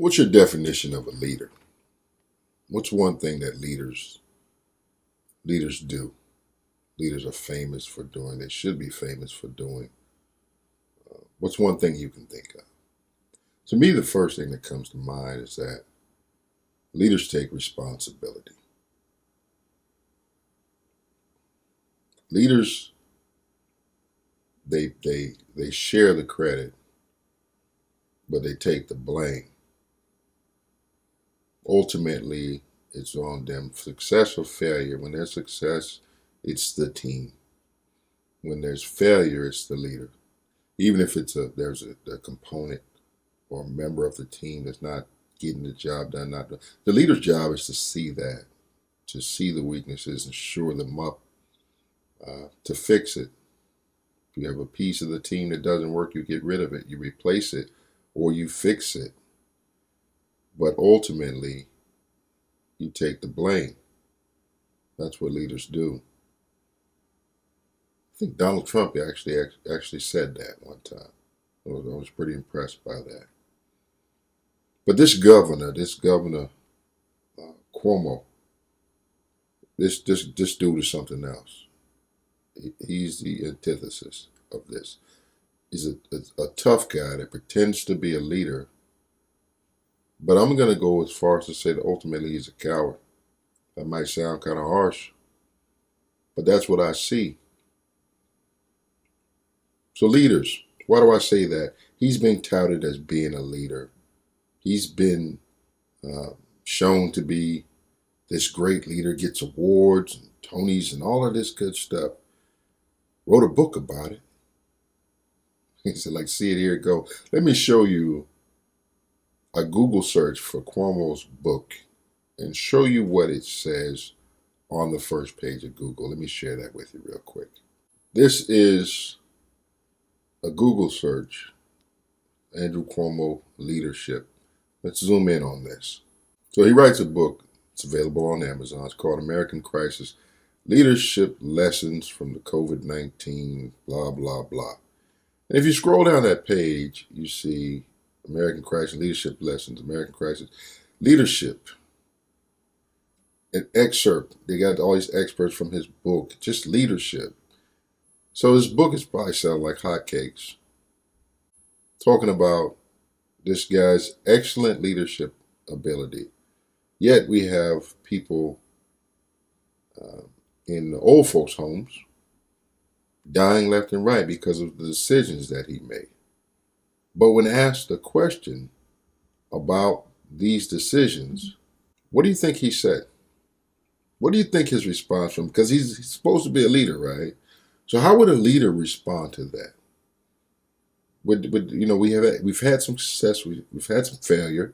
What's your definition of a leader? What's one thing that leaders do? Leaders are famous for doing. They should be famous for doing. What's one thing you can think of? To me, the first thing that comes to mind is that leaders take responsibility. Leaders, they share the credit, but they take the blame. Ultimately, it's on them. Success or failure. When there's success, it's the team. When there's failure, it's the leader. Even if there's a component or a member of the team that's not getting the job done, the leader's job is to see that, to see the weaknesses and shore them up, to fix it. If you have a piece of the team that doesn't work, you get rid of it, you replace it, or you fix it. But ultimately, you take the blame. That's what leaders do. I think Donald Trump actually said that one time. I was pretty impressed by that. But this governor Cuomo, this dude is something else. He's the antithesis of this. He's a tough guy that pretends to be a leader. But I'm going to go as far as to say that ultimately he's a coward. That might sound kind of harsh, but that's what I see. So leaders, why do I say that? He's being touted as being a leader. He's been shown to be this great leader, gets awards and Tonys and all of this good stuff. Wrote a book about it. He said, like, see it, here it go. Let me show you a Google search for Cuomo's book and show you what it says on the first page of Google. Let me share that with you real quick. This is a Google search, Andrew Cuomo leadership. Let's zoom in on this. So he writes a book. It's available on Amazon. It's called American Crisis: Leadership Lessons from the COVID-19, blah, blah, blah. And if you scroll down that page, you see American Crisis, Leadership Lessons, American Crisis, Leadership. An excerpt. They got all these experts from his book, just leadership. So his book is probably selling like hotcakes. Talking about this guy's excellent leadership ability. Yet we have people in the old folks' homes dying left and right because of the decisions that he made. But when asked a question about these decisions, what do you think he said? What do you think his response from? Because he's supposed to be a leader, right? So how would a leader respond to that? We've had some success, we've had some failure.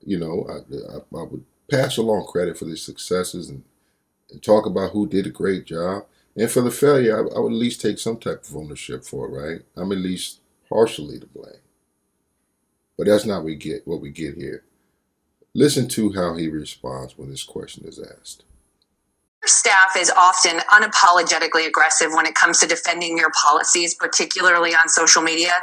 I would pass along credit for the successes and talk about who did a great job. And for the failure, I would at least take some type of ownership for it, right? I'm at least partially to blame. But that's not what we get here. Listen to how he responds when this question is asked. Staff is often unapologetically aggressive when it comes to defending your policies, particularly on social media.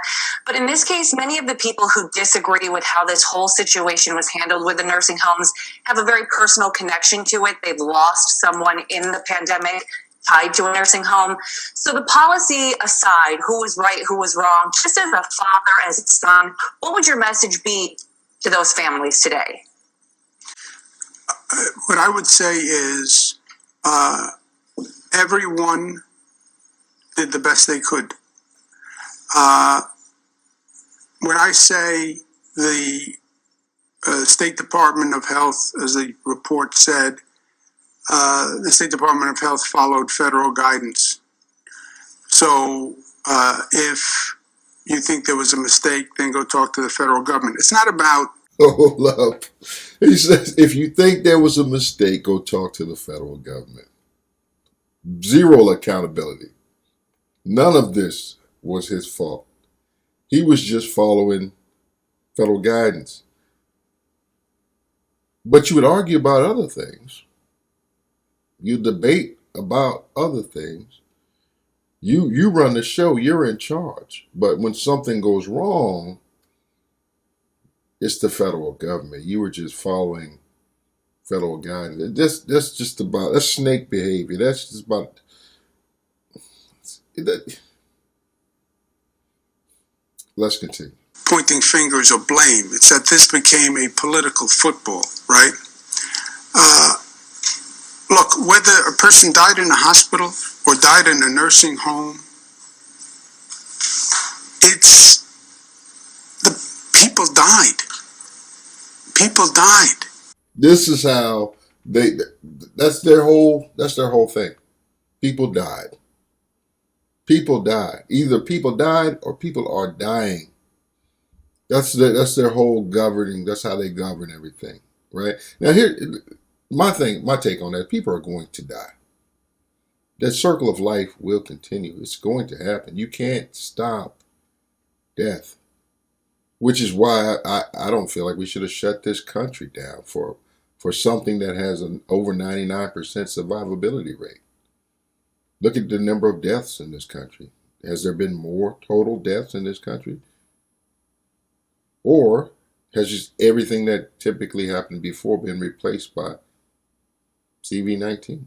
But in this case, many of the people who disagree with how this whole situation was handled with the nursing homes have a very personal connection to it. They've lost someone in the pandemic tied to a nursing home. So the policy aside, who was right, who was wrong, just as a father, as a son, what would your message be to those families today? What I would say is everyone did the best they could. When I say the State Department of Health, as the report said, the State Department of Health followed federal guidance. So if you think there was a mistake, then go talk to the federal government. It's not about... Hold up. He says, if you think there was a mistake, go talk to the federal government. Zero accountability. None of this was his fault. He was just following federal guidance. But you would argue about other things. You debate about other things. You run the show. You're in charge. But when something goes wrong, It's the federal government. You were just following federal guidance. That's just about that's snake behavior. That's just about that. Let's continue. Pointing fingers or blame. It's that this became a political football, right? Uh, Look, whether a person died in a hospital or died in a nursing home, it's the people died. People died. This is how they. That's their whole. That's their whole thing. People died. People died. Either people died or people are dying. That's their whole governing. That's how they govern everything, right? Now here, my take on that: people are going to die. That circle of life will continue. It's going to happen. You can't stop death, which is why I don't feel like we should have shut this country down for something that has an over 99% survivability rate. Look at the number of deaths in this country. Has there been more total deaths in this country? Or has just everything that typically happened before been replaced by CV-19?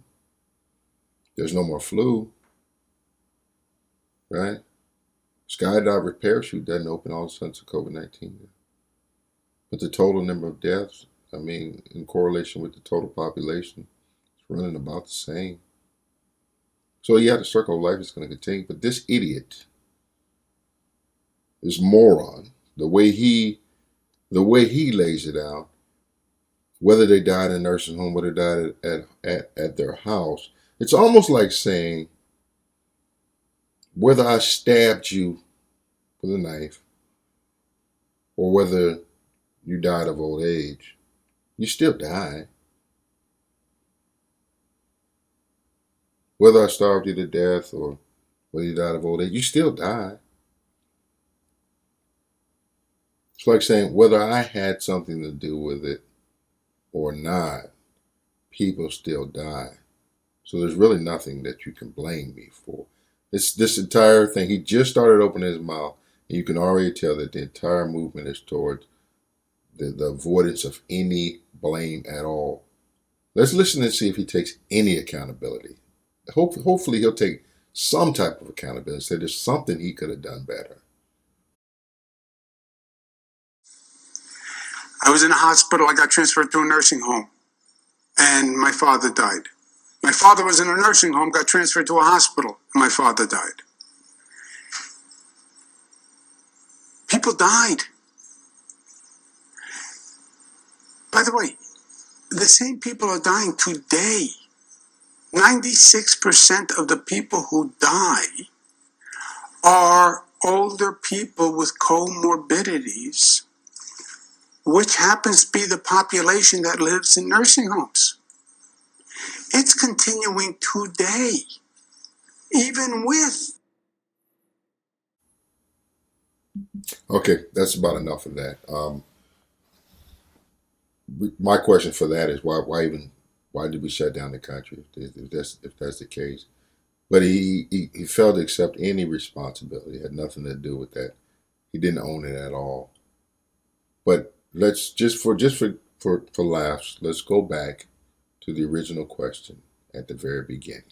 There's no more flu, right? Skydiver parachute doesn't open all of a sudden to COVID-19. But the total number of deaths, I mean, in correlation with the total population, it's running about the same. So yeah, the circle of life is going to continue. But this idiot, this moron, the way he lays it out, whether they died in a nursing home, whether they died at their house, it's almost like saying, whether I stabbed you with a knife or whether you died of old age, you still die. Whether I starved you to death or whether you died of old age, you still die. It's like saying whether I had something to do with it or not, people still die. So there's really nothing that you can blame me for. This entire thing, he just started opening his mouth, and you can already tell that the entire movement is towards the avoidance of any blame at all. Let's listen and see if he takes any accountability. Hopefully he'll take some type of accountability. Say there's something he could have done better. I was in a hospital. I got transferred to a nursing home, and my father died. My father was in a nursing home, got transferred to a hospital, and my father died. People died. By the way, the same people are dying today. 96% of the people who die are older people with comorbidities, which happens to be the population that lives in nursing homes. It's continuing today, even with. Okay, that's about enough of that. My question for that is why did we shut down the country if that's the case? But he failed to accept any responsibility. It had nothing to do with that. He didn't own it at all. But let's just for laughs, let's go back to the original question at the very beginning.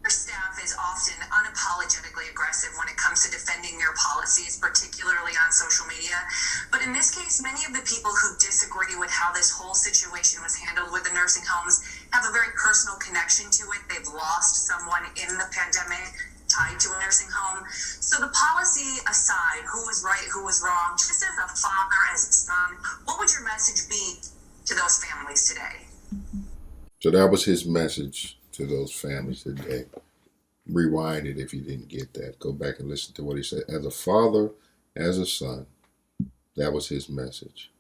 Your staff is often unapologetically aggressive when it comes to defending your policies, particularly on social media. But in this case, many of the people who disagree with how this whole situation was handled with the nursing homes have a very personal connection to it. They've lost someone in the pandemic tied to a nursing home. So the policy aside, who was right, who was wrong, just as a father, as a son, what would your message be to those families today? So that was his message to those families today. Rewind it if you didn't get that. Go back and listen to what he said. As a father, as a son, that was his message.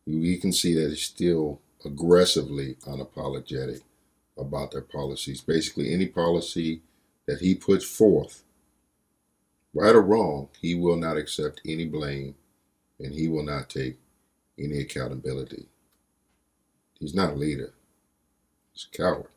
You can see that he's still aggressively unapologetic about their policies. Basically, any policy that he puts forth, right or wrong, he will not accept any blame and he will not take any accountability. He's not a leader. He's a coward.